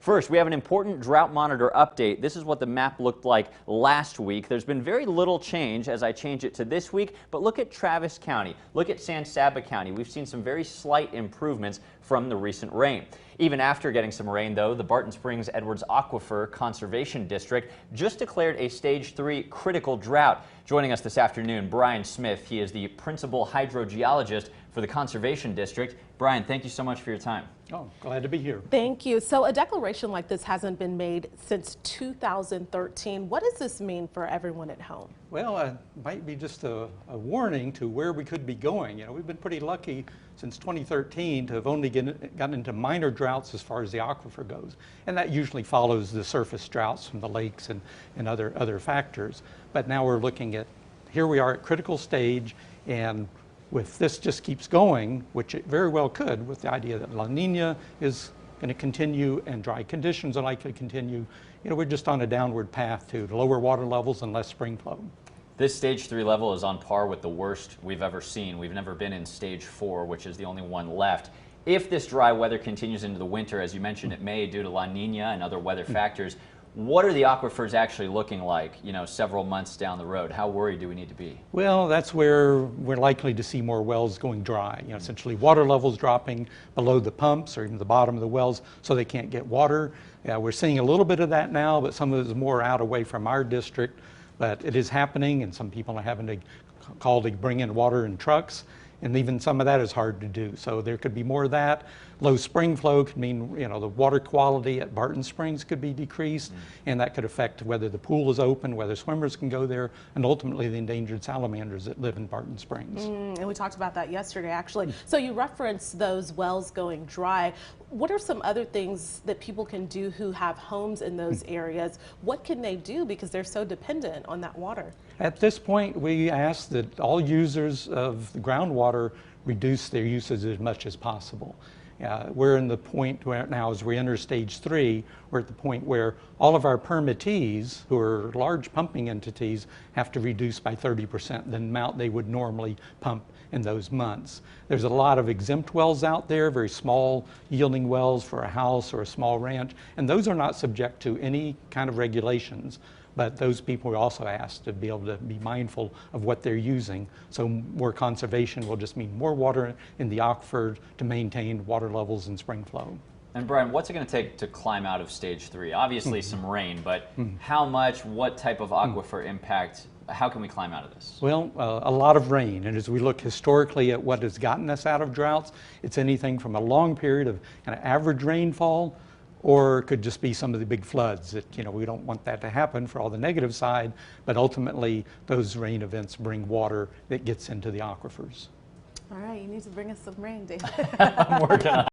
First, we have an important drought monitor update. This is what the map looked like last week. There's been very little change as I change it to this week, but look at Travis County. Look at San Saba County. We've seen some very slight improvements from the recent rain. Even after getting some rain, though, the Barton Springs Edwards Aquifer Conservation District just declared a Stage 3 critical drought. Joining us this afternoon, Brian Smith. He is the principal hydrogeologist for the Conservation District. Brian, thank you so much for your time. Oh, glad to be here. Thank you. So a declaration like this hasn't been made since 2013. What does this mean for everyone at home? Well, it might be just a warning to where we could be going. You know, we've been pretty lucky since 2013 to have only gotten into minor droughts as far as the aquifer goes. And that usually follows the surface droughts from the lakes and other factors. But now we're looking at, here we are at critical stage, and if this just keeps going, which it very well could, with the idea that La Nina is going to continue and dry conditions are likely to continue, you know, we're just on a downward path to lower water levels and less spring flow. This Stage 3 level is on par with the worst we've ever seen. We've never been in Stage 4, which is the only one left. If this dry weather continues into the winter, as you mentioned, it may due to La Nina and other weather factors. What are the aquifers actually looking like, you know, several months down the road? How worried do we need to be? Well, that's where we're likely to see more wells going dry. You know, essentially water levels dropping below the pumps or even the bottom of the wells so they can't get water. We're seeing a little bit of that now, but some of it is more out away from our district. But it is happening, and some people are having to call to bring in water in trucks. And even some of that is hard to do. So there could be more of that. Low spring flow could mean, you know, the water quality at Barton Springs could be decreased, and that could affect whether the pool is open, whether swimmers can go there, and ultimately the endangered salamanders that live in Barton Springs. And we talked about that yesterday, actually. So you referenced those wells going dry. What are some other things that people can do who have homes in those areas? What can they do because they're so dependent on that water? At this point, we ask that all users of the groundwater reduce their usage as much as possible. We're in the point where now, as we enter Stage 3, we're at the point where all of our permittees, who are large pumping entities, have to reduce by 30% the amount they would normally pump in those months. There's a lot of exempt wells out there, very small yielding wells for a house or a small ranch, and those are not subject to any kind of regulations. But those people are also asked to be able to be mindful of what they're using. So more conservation will just mean more water in the aquifer to maintain water levels and spring flow. And Brian, what's it going to take to climb out of Stage 3? Obviously some rain, but how much, what type of aquifer impact, how can we climb out of this? Well, a lot of rain. And as we look historically at what has gotten us out of droughts, it's anything from a long period of kind of average rainfall, or it could just be some of the big floods that, you know, we don't want that to happen for all the negative side, but ultimately those rain events bring water that gets into the aquifers. All right, you need to bring us some rain, David. I'm working on it.